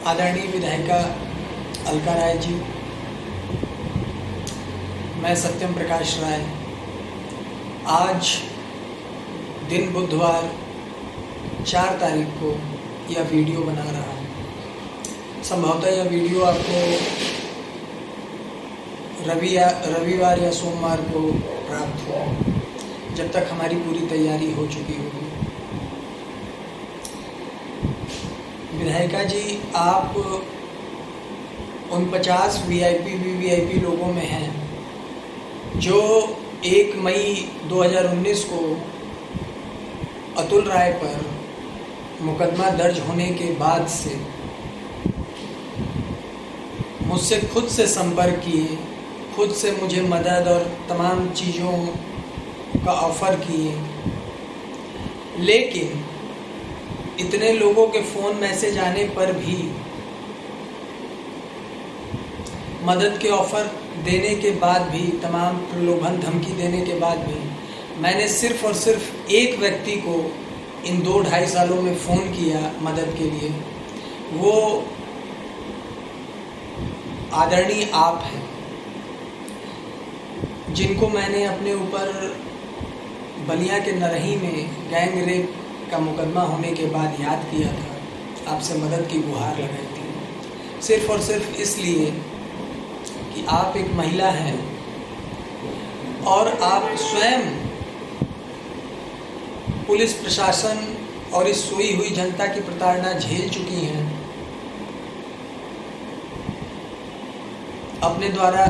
आदरणीय विधायिका अलका राय जी, मैं सत्यम प्रकाश राय आज दिन बुधवार 4 तारीख को यह वीडियो बना रहा हूँ। संभवतः यह वीडियो आपको रविवार या सोमवार को प्राप्त हो, जब तक हमारी पूरी तैयारी हो चुकी होगी। विधायिका जी, आप उन 50 वीवीआईपी लोगों में हैं जो 1 मई 2019 को अतुल राय पर मुकदमा दर्ज होने के बाद से मुझसे खुद से संपर्क किए, खुद से मुझे मदद और तमाम चीज़ों का ऑफ़र किए, लेकिन इतने लोगों के फ़ोन मैसेज आने पर भी, मदद के ऑफ़र देने के बाद भी, तमाम प्रलोभन धमकी देने के बाद भी, मैंने सिर्फ़ और सिर्फ एक व्यक्ति को इन 2-2.5 सालों में फ़ोन किया मदद के लिए। वो आदरणीय आप हैं, जिनको मैंने अपने ऊपर बलिया के नरही में गैंग रेप का मुकदमा होने के बाद याद किया था, आपसे मदद की गुहार लगाई थी, सिर्फ़ और सिर्फ इसलिए कि आप एक महिला हैं और आप स्वयं पुलिस प्रशासन और इस सोई हुई जनता की प्रताड़ना झेल चुकी हैं। अपने द्वारा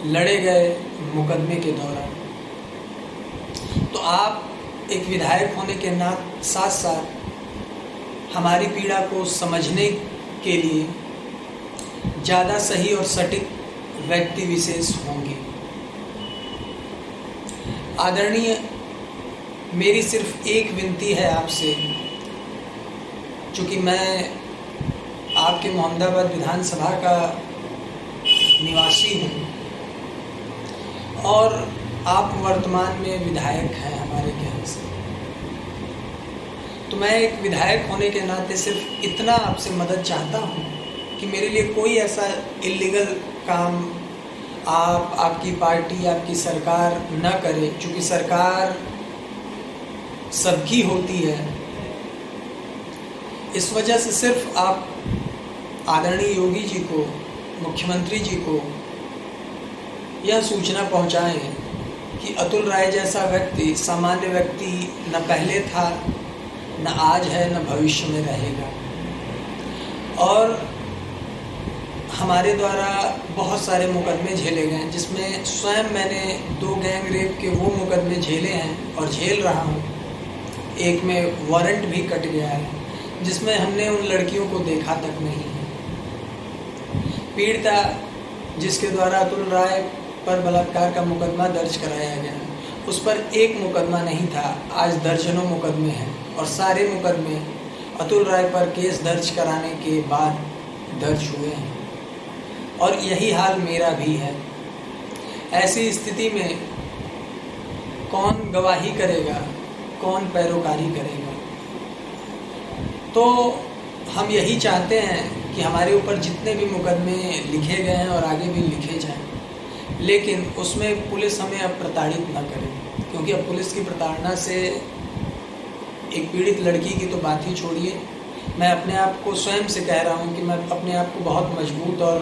लड़े गए मुकदमे के दौरान, तो आप एक विधायक होने के साथ साथ हमारी पीड़ा को समझने के लिए ज़्यादा सही और सटीक व्यक्ति विशेष होंगे। आदरणीय, मेरी सिर्फ एक विनती है आपसे, चूँकि मैं आपके मोहम्मदाबाद विधानसभा का निवासी हूँ और आप वर्तमान में विधायक हैं हमारे यहाँ से, तो मैं एक विधायक होने के नाते सिर्फ इतना आपसे मदद चाहता हूँ कि मेरे लिए कोई ऐसा इल्लीगल काम आपकी पार्टी, आपकी सरकार न करे, क्योंकि सरकार सबकी होती है। इस वजह से सिर्फ आप आदरणीय योगी जी को, मुख्यमंत्री जी को यह सूचना पहुंचाएं कि अतुल राय जैसा व्यक्ति सामान्य व्यक्ति न पहले था, न आज है, न भविष्य में रहेगा। और हमारे द्वारा बहुत सारे मुकदमे झेले गए, जिसमें स्वयं मैंने 2 गैंग रेप के वो मुकदमे झेले हैं और झेल रहा हूँ। एक में वारंट भी कट गया है, जिसमें हमने उन लड़कियों को देखा तक नहीं है। पीड़िता जिसके द्वारा अतुल राय पर बलात्कार का मुकदमा दर्ज कराया गया, उस पर एक मुकदमा नहीं था, आज दर्जनों मुकदमे हैं और सारे मुकदमे अतुल राय पर केस दर्ज कराने के बाद दर्ज हुए हैं। और यही हाल मेरा भी है। ऐसी स्थिति में कौन गवाही करेगा, कौन पैरोकारी करेगा? तो हम यही चाहते हैं कि हमारे ऊपर जितने भी मुकदमे लिखे गए हैं और आगे भी लिखे जाएं, लेकिन उसमें पुलिस हमें अब प्रताड़ित न करे, क्योंकि अब पुलिस की प्रताड़ना से एक पीड़ित लड़की की तो बात ही छोड़िए, मैं अपने आप को स्वयं से कह रहा हूँ कि मैं अपने आप को बहुत मजबूत और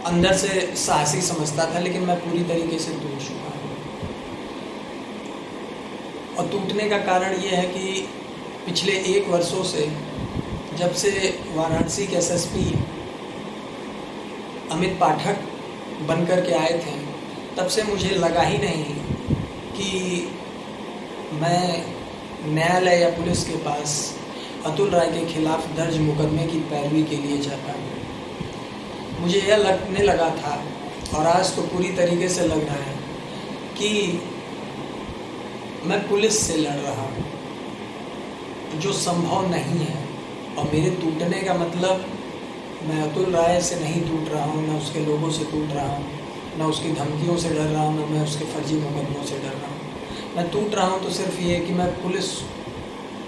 अंदर से साहसी समझता था, लेकिन मैं पूरी तरीके से टूट चुका हूँ। और टूटने का कारण ये है कि पिछले 1 वर्षों से, जब से वाराणसी के एसएसपी अमित पाठक बनकर के आए थे, तब से मुझे लगा ही नहीं कि मैं न्यायालय या पुलिस के पास अतुल राय के खिलाफ दर्ज मुकदमे की पैरवी के लिए जाता हूँ। मुझे यह लगने लगा था, और आज तो पूरी तरीके से लग रहा है, कि मैं पुलिस से लड़ रहा हूँ, जो संभव नहीं है। और मेरे टूटने का मतलब, मैं अतुल राय से नहीं टूट रहा हूँ, न उसके लोगों से टूट रहा हूँ, न उसकी धमकियों से डर रहा हूँ, न मैं उसके फर्जी मुकदमों से डर रहा हूँ। मैं टूट रहा हूँ तो सिर्फ ये कि मैं पुलिस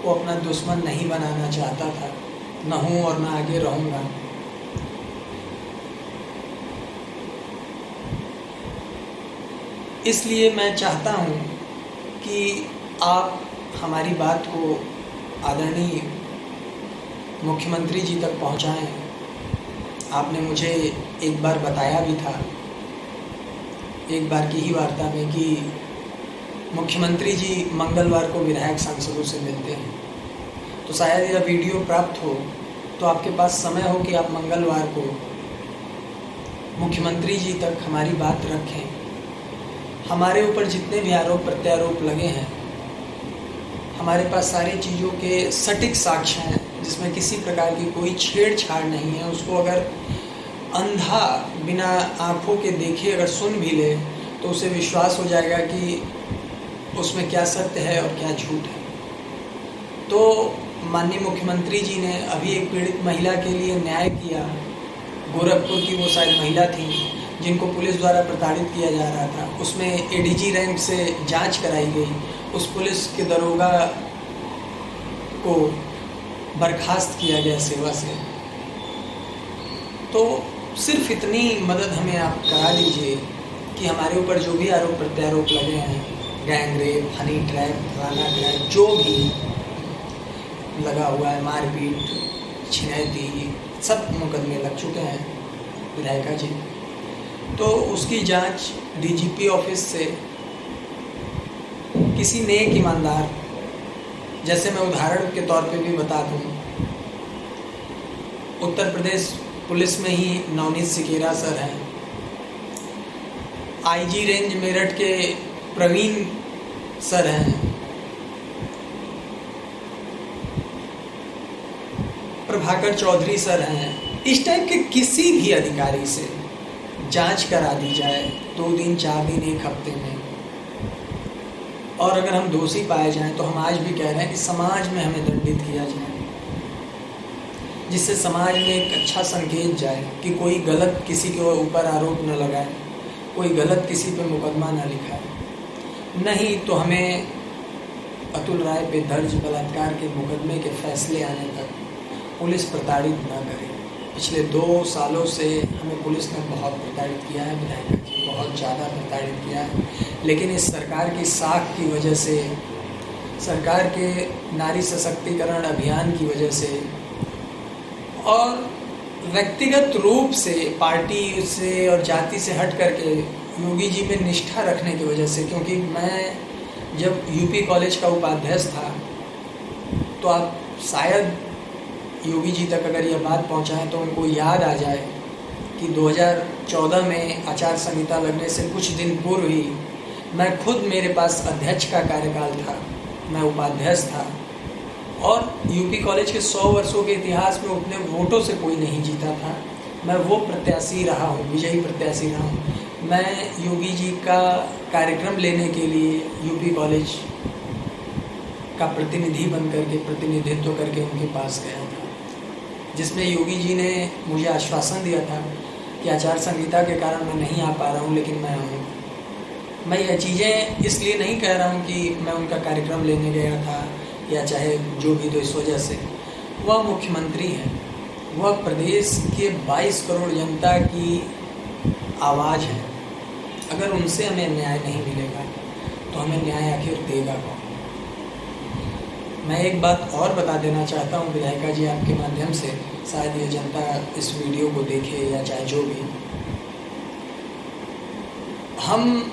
को अपना दुश्मन नहीं बनाना चाहता था, न हूँ और न आगे रहूँगा। इसलिए मैं चाहता हूँ कि आप हमारी बात को आदरणीय मुख्यमंत्री जी तक पहुँचाएँ। आपने मुझे एक बार बताया भी था, एक बार की ही वार्ता में, कि मुख्यमंत्री जी मंगलवार को विधायक सांसदों से मिलते हैं। तो शायद यह वीडियो प्राप्त हो तो आपके पास समय हो कि आप मंगलवार को मुख्यमंत्री जी तक हमारी बात रखें। हमारे ऊपर जितने भी आरोप प्रत्यारोप लगे हैं, हमारे पास सारी चीज़ों के सटीक साक्ष्य हैं, जिसमें किसी प्रकार की कोई छेड़छाड़ नहीं है। उसको अगर अंधा बिना आँखों के देखे अगर सुन भी ले तो उसे विश्वास हो जाएगा कि उसमें क्या सत्य है और क्या झूठ है। तो माननीय मुख्यमंत्री जी ने अभी एक पीड़ित महिला के लिए न्याय किया। गोरखपुर की वो शायद महिला थी जिनको पुलिस द्वारा प्रताड़ित किया जा रहा था। उसमें एडीजी रैंक से जांच कराई गई। उस पुलिस के दरोगा को बर्खास्त किया गया सेवा से। तो सिर्फ इतनी मदद हमें आप करा दीजिए कि हमारे ऊपर जो भी आरोप प्रत्यारोप लगे हैं, गैंग रेप, हनी ट्रैप, फलाना ट्रैप, जो भी लगा हुआ है, मारपीट, छिनैती, सब मुकदमे लग चुके हैं विधायिका जी। तो उसकी जांच डीजीपी ऑफिस से किसी नेक ईमानदार, जैसे मैं उदाहरण के तौर पे भी बता दूं, उत्तर प्रदेश पुलिस में ही नवनीत सिकेरा सर हैं, आईजी रेंज मेरठ के प्रवीण सर हैं, प्रभाकर चौधरी सर हैं। इस टाइप के किसी भी अधिकारी से जांच करा दी जाए 2 दिन, 4 दिन, 1 हफ्ते में, और अगर हम दोषी पाए जाएं तो हम आज भी कह रहे हैं कि समाज में हमें दंडित किया जाए, जिससे समाज में एक अच्छा संकेत जाए कि कोई गलत किसी के ऊपर आरोप न लगाए, कोई गलत किसी पे मुकदमा न लिखाए। नहीं तो हमें अतुल राय पे दर्ज बलात्कार के मुकदमे के फैसले आने तक पुलिस प्रताड़ित न करे। पिछले 2 सालों से हमें पुलिस ने बहुत प्रताड़ित किया है, विधायिका जी बहुत ज़्यादा प्रताड़ित किया है। लेकिन इस सरकार की साख की वजह से, सरकार के नारी सशक्तिकरण अभियान की वजह से, और व्यक्तिगत रूप से पार्टी से और जाति से हट करके योगी जी में निष्ठा रखने की वजह से, क्योंकि मैं जब यूपी कॉलेज का उपाध्यक्ष था तो आप शायद योगी जी तक अगर यह बात पहुंचाएं तो उनको याद आ जाए कि 2014 में आचार संहिता लगने से कुछ दिन पूर्व ही मैं खुद, मेरे पास अध्यक्ष का कार्यकाल था, मैं उपाध्यक्ष था, और यूपी कॉलेज के 100 वर्षों के इतिहास में उतने वोटों से कोई नहीं जीता था। मैं वो प्रत्याशी रहा हूँ, विजयी प्रत्याशी रहा हूँ। मैं योगी जी का कार्यक्रम लेने के लिए यूपी कॉलेज का प्रतिनिधि बन करके, प्रतिनिधित्व करके उनके पास गया था, जिसमें योगी जी ने मुझे आश्वासन दिया था कि आचार संहिता के कारण मैं नहीं आ पा रहा हूँ, लेकिन मैं आऊँगा। मैं यह चीज़ें इसलिए नहीं कह रहा हूँ कि मैं उनका कार्यक्रम लेने गया था या चाहे जो भी, तो इस वजह से वह मुख्यमंत्री हैं, वह प्रदेश के 22 करोड़ जनता की आवाज़ है। अगर उनसे हमें न्याय नहीं मिलेगा तो हमें न्याय आखिर देगा कौन? मैं एक बात और बता देना चाहता हूँ विधायिका जी आपके माध्यम से, शायद ये जनता इस वीडियो को देखे या चाहे जो भी, हम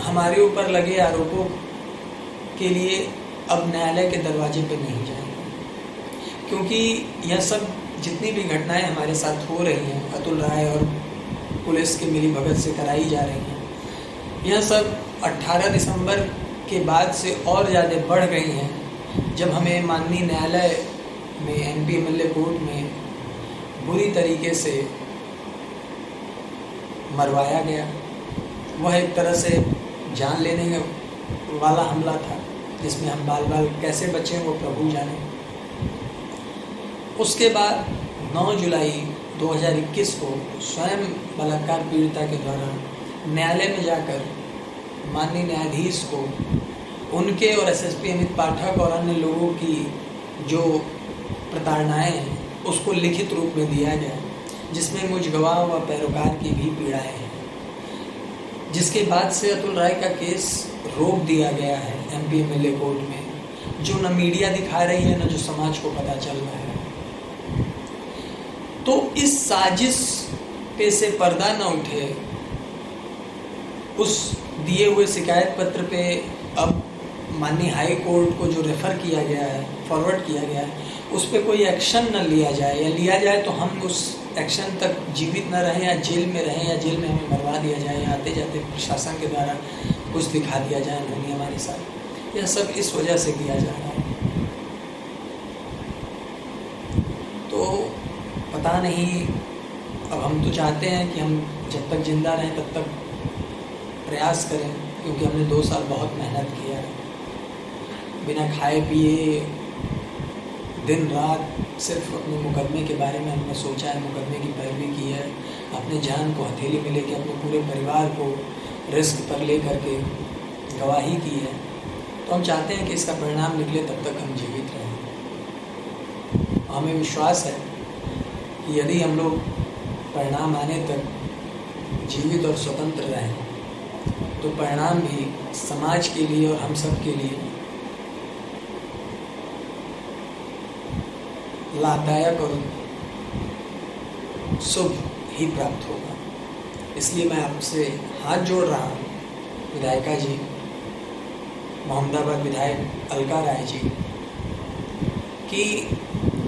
हमारे ऊपर लगे आरोपों के लिए अब न्यायालय के दरवाजे पे नहीं जाएंगे, क्योंकि यह सब जितनी भी घटनाएं हमारे साथ हो रही हैं, अतुल राय और पुलिस की मिलीभगत से कराई जा रही हैं, यह सब 18 दिसंबर के बाद से और ज़्यादा बढ़ गई हैं, जब हमें माननीय न्यायालय में, एमपी एमएलए कोर्ट में बुरी तरीके से मरवाया गया। वह एक तरह से जान लेने वाला हमला था, जिसमें हम बाल बाल कैसे बचे वो प्रभु जाने। उसके बाद 9 जुलाई 2021 को स्वयं बलात्कार पीड़िता के द्वारा न्यायालय में जाकर माननीय न्यायाधीश को उनके और एसएसपी अमित पाठक और अन्य लोगों की जो प्रताड़नाएं हैं उसको लिखित रूप में दिया गया, जिसमें मुझ गवाह व पैरोकार की भी पीड़ाएं हैं, जिसके बाद से अतुल राय का केस रोक दिया गया है एमपी एमएलए कोर्ट में, जो न मीडिया दिखा रही है न जो समाज को पता चल रहा है। तो इस साजिश पे से पर्दा न उठे, उस दिए हुए शिकायत पत्र पे अब माननीय हाई कोर्ट को जो रेफ़र किया गया है, फॉरवर्ड किया गया है, उस पर कोई एक्शन न लिया जाए, या लिया जाए तो हम उस एक्शन तक जीवित न रहें या जेल में रहें, या जेल में हमें मरवा दिया जाए, या आते जाते प्रशासन के द्वारा कुछ दिखा दिया जाए उन्होंने हमारे साथ। यह सब इस वजह से किया जा रहा है। तो पता नहीं, अब हम तो चाहते हैं कि हम जब तक जिंदा रहें तब तक प्रयास करें, क्योंकि हमने 2 साल बहुत मेहनत किया है, बिना खाए पिए दिन रात सिर्फ अपने मुकदमे के बारे में हमने सोचा है, मुकदमे की पैरवी की है, अपने जान को हथेली में लेके अपने पूरे परिवार को रिस्क पर ले करके गवाही की है। तो हम चाहते हैं कि इसका परिणाम निकले, तब तक हम जीवित रहें। हमें विश्वास है कि यदि हम लोग परिणाम आने तक जीवित और स्वतंत्र रहें, तो परिणाम भी समाज के लिए और हम सब के लिए लाभदायक और शुभ ही प्राप्त होगा। इसलिए मैं आपसे हाथ जोड़ रहा हूँ, विधायिका जी, मोहम्मदाबाद विधायक अलका राय जी, कि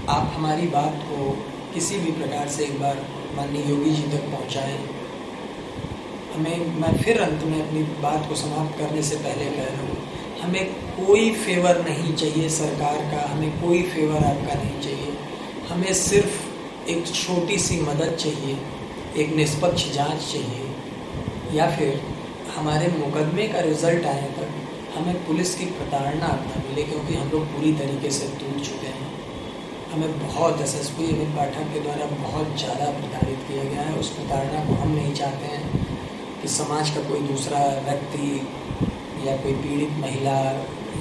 आप हमारी बात को किसी भी प्रकार से एक बार माननीय योगी जी तक पहुँचाएँ। मैं फिर अंत में अपनी बात को समाप्त करने से पहले कह रहा हूँ, हमें कोई फेवर नहीं चाहिए सरकार का, हमें कोई फेवर आपका नहीं चाहिए। हमें सिर्फ एक छोटी सी मदद चाहिए, एक निष्पक्ष जांच चाहिए, या फिर हमारे मुकदमे का रिज़ल्ट आने तक हमें पुलिस की प्रताड़ना ना मिले, क्योंकि हम लोग पूरी तरीके से टूट चुके हैं। हमें बहुत एसएसपी अमित पाठक के द्वारा बहुत ज़्यादा प्रताड़ित किया गया है। उस प्रताड़ना को हम नहीं चाहते हैं कि समाज का कोई दूसरा व्यक्ति या कोई पीड़ित महिला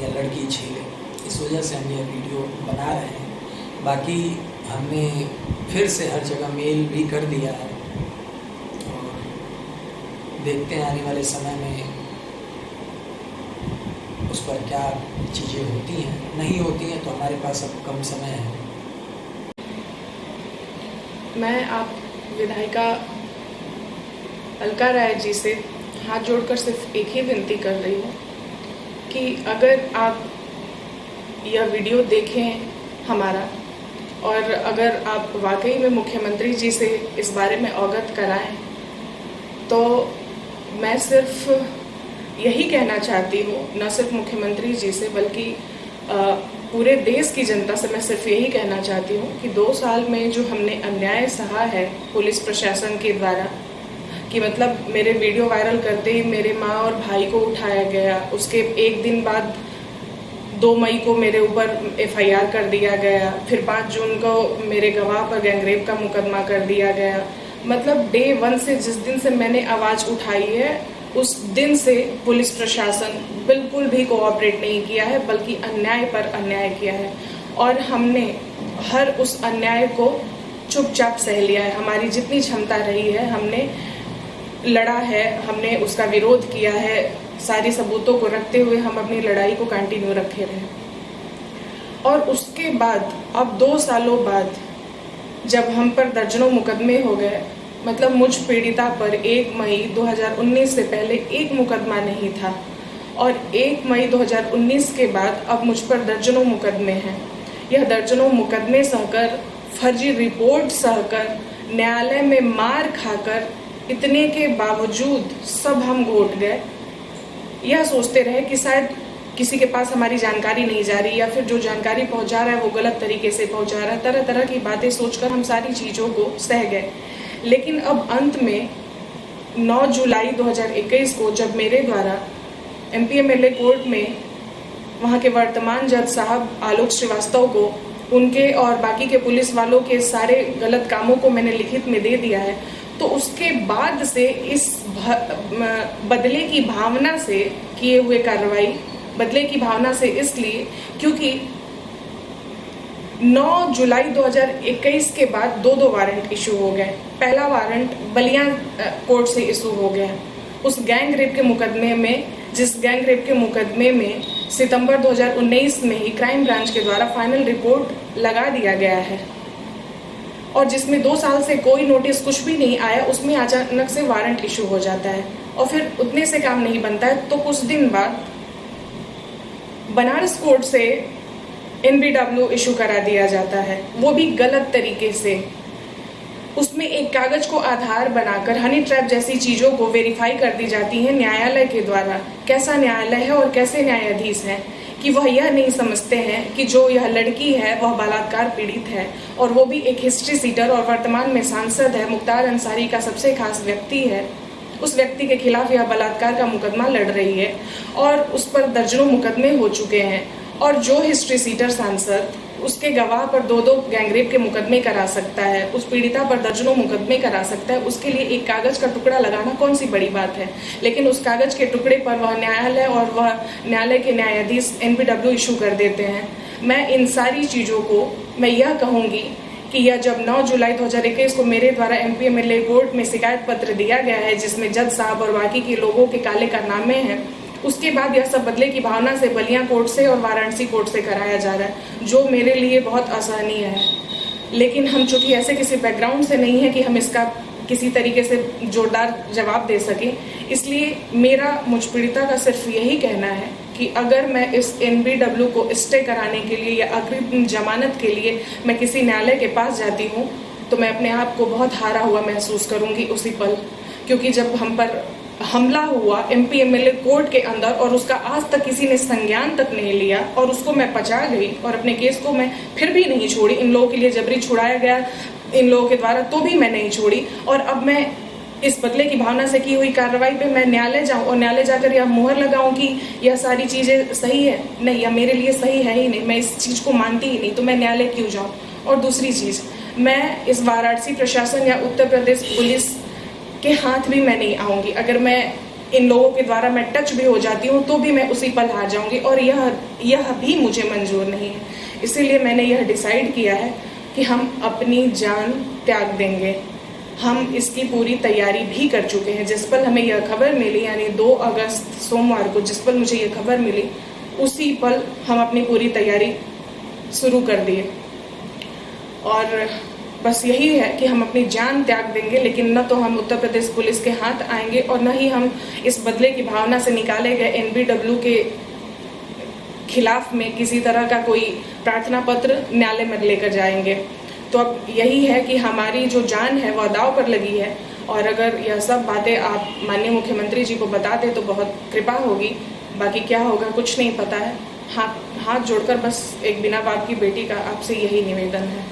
या लड़की झेले। इस वजह से हम यह वीडियो बना रहे हैं। बाकी हमने फिर से हर जगह मेल भी कर दिया है, और देखते हैं आने वाले समय में उस पर क्या चीज़ें होती हैं, नहीं होती हैं तो हमारे पास अब कम समय है। मैं आप विधायिका अलका राय जी से हाथ जोड़कर सिर्फ एक ही विनती कर रही हूँ कि अगर आप यह वीडियो देखें हमारा, और अगर आप वाकई में मुख्यमंत्री जी से इस बारे में अवगत कराएं, तो मैं सिर्फ यही कहना चाहती हूँ, न सिर्फ मुख्यमंत्री जी से बल्कि पूरे देश की जनता से मैं सिर्फ यही कहना चाहती हूँ कि 2 साल में जो हमने अन्याय सहा है पुलिस प्रशासन के द्वारा, कि मतलब मेरे वीडियो वायरल करते ही मेरे माँ और भाई को उठाया गया, उसके एक दिन बाद 2 मई को मेरे ऊपर एफआईआर कर दिया गया, फिर 5 जून को मेरे गवाह पर गैंगरेप का मुकदमा कर दिया गया। मतलब डे 1 से जिस दिन से मैंने आवाज़ उठाई है, उस दिन से पुलिस प्रशासन बिल्कुल भी कोऑपरेट नहीं किया है, बल्कि अन्याय पर अन्याय किया है, और हमने हर उस अन्याय को चुपचाप सह लिया है। हमारी जितनी क्षमता रही है हमने लड़ा है, हमने उसका विरोध किया है, सारी सबूतों को रखते हुए हम अपनी लड़ाई को कंटिन्यू रखे रहे। और उसके बाद अब 2 सालों बाद जब हम पर दर्जनों मुकदमे हो गए, मतलब मुझ पीड़िता पर 1 मई 2019 से पहले एक मुकदमा नहीं था, और 1 मई 2019 के बाद अब मुझ पर दर्जनों मुकदमे हैं। यह दर्जनों मुकदमे सहकर, फर्जी रिपोर्ट सहकर, न्यायालय में मार खाकर, इतने के बावजूद सब हम घोट गए। यह सोचते रहे कि शायद किसी के पास हमारी जानकारी नहीं जा रही, या फिर जो जानकारी पहुंचा रहा है वो गलत तरीके से पहुंचा रहा है। तरह तरह की बातें सोचकर हम सारी चीज़ों को सह गए। लेकिन अब अंत में 9 जुलाई 2021 को जब मेरे द्वारा एमपीएमएलए कोर्ट में वहाँ के वर्तमान जज साहब आलोक श्रीवास्तव को, उनके और बाकी के पुलिस वालों के सारे गलत कामों को मैंने लिखित में दे दिया है, तो उसके बाद से इस बदले की भावना से किए हुए कार्रवाई, बदले की भावना से इसलिए क्योंकि 9 जुलाई 2021 के बाद दो वारंट इशू हो गए। पहला वारंट बलिया कोर्ट से इशू हो गया उस गैंग रेप के मुकदमे में, जिस गैंग रेप के मुकदमे में सितंबर 2019 में ही क्राइम ब्रांच के द्वारा फाइनल रिपोर्ट लगा दिया गया है और जिसमें 2 साल से कोई नोटिस कुछ भी नहीं आया, उसमें अचानक से वारंट इशू हो जाता है और फिर उतने से काम नहीं बनता है। तो कुछ दिन बाद बनारस कोर्ट से NBW इशू करा दिया जाता है, वो भी गलत तरीके से। उसमें एक कागज को आधार बनाकर हनी ट्रैप जैसी चीज़ों को वेरीफाई कर दी जाती है न्यायालय के द्वारा। कैसा न्यायालय है और कैसे न्यायाधीश हैं कि वह यह नहीं समझते हैं कि जो यह लड़की है वह बलात्कार पीड़ित है, और वो भी एक हिस्ट्री सीटर और वर्तमान में सांसद है, मुख्तार अंसारी का सबसे खास व्यक्ति है। उस व्यक्ति के खिलाफ यह बलात्कार का मुकदमा लड़ रही है और उस पर दर्जनों मुकदमे हो चुके हैं, और जो हिस्ट्री सीटर सांसद उसके गवाह पर 2 गैंगरेप के मुकदमे करा सकता है, उस पीड़िता पर दर्जनों मुकदमे करा सकता है, उसके लिए एक कागज का टुकड़ा लगाना कौन सी बड़ी बात है। लेकिन उस कागज के टुकड़े पर वह न्यायालय और वह न्यायालय के न्यायाधीश NBW इशू कर देते हैं। मैं इन सारी चीज़ों को मैं यह कहूँगी कि यह जब 9 जुलाई 2021 को मेरे द्वारा MP MLA कोर्ट में शिकायत पत्र दिया गया है, जिसमें जज साहब और बाकी के लोगों के काले कारनामे हैं, उसके बाद यह सब बदले की भावना से बलिया कोर्ट से और वाराणसी कोर्ट से कराया जा रहा है, जो मेरे लिए बहुत असहनीय है। लेकिन हम चूँकि ऐसे किसी बैकग्राउंड से नहीं है कि हम इसका किसी तरीके से जोरदार जवाब दे सकें, इसलिए मेरा मुझ पीड़िता का सिर्फ यही कहना है कि अगर मैं इस NBW को स्टे कराने के लिए या अग्रिम जमानत के लिए मैं किसी न्यायालय के पास जाती हूँ तो मैं अपने आप को बहुत हारा हुआ महसूस करूँगी उसी पल, क्योंकि जब हम पर हमला हुआ MP MLA कोर्ट के अंदर और उसका आज तक किसी ने संज्ञान तक नहीं लिया और उसको मैं पचा गई और अपने केस को मैं फिर भी नहीं छोड़ी। इन लोगों के लिए जबरी छुड़ाया गया इन लोगों के द्वारा, तो भी मैं नहीं छोड़ी। और अब मैं इस बदले की भावना से की हुई कार्रवाई पे मैं न्यायालय जाऊं और न्यायालय जाकर यह मुहर लगाऊं कि यह सारी चीज़ें सही है, नहीं, यह मेरे लिए सही है ही नहीं, मैं इस चीज़ को मानती ही नहीं, तो मैं न्यायालय क्यों जाऊँ। और दूसरी चीज़, मैं इस वाराणसी प्रशासन या उत्तर प्रदेश पुलिस के हाथ भी मैं नहीं आऊँगी। अगर मैं इन लोगों के द्वारा मैं टच भी हो जाती हूँ तो भी मैं उसी पल हार जाऊँगी, और यह भी मुझे मंजूर नहीं है। इसीलिए मैंने यह डिसाइड किया है कि हम अपनी जान त्याग देंगे। हम इसकी पूरी तैयारी भी कर चुके हैं। जिस पल हमें यह खबर मिली, यानी 2 अगस्त सोमवार को जिस पल मुझे यह खबर मिली, उसी पल हम अपनी पूरी तैयारी शुरू कर दिए। और बस यही है कि हम अपनी जान त्याग देंगे, लेकिन न तो हम उत्तर प्रदेश पुलिस के हाथ आएंगे और न ही हम इस बदले की भावना से निकाले गए NBW के खिलाफ में किसी तरह का कोई प्रार्थना पत्र न्यायालय में लेकर जाएंगे। तो अब यही है कि हमारी जो जान है वह दांव पर लगी है, और अगर यह सब बातें आप माननीय मुख्यमंत्री जी को बता दें तो बहुत कृपा होगी। बाकी क्या होगा कुछ नहीं पता है। हाथ जोड़कर बस एक बिना बाप की बेटी का आपसे यही निवेदन है।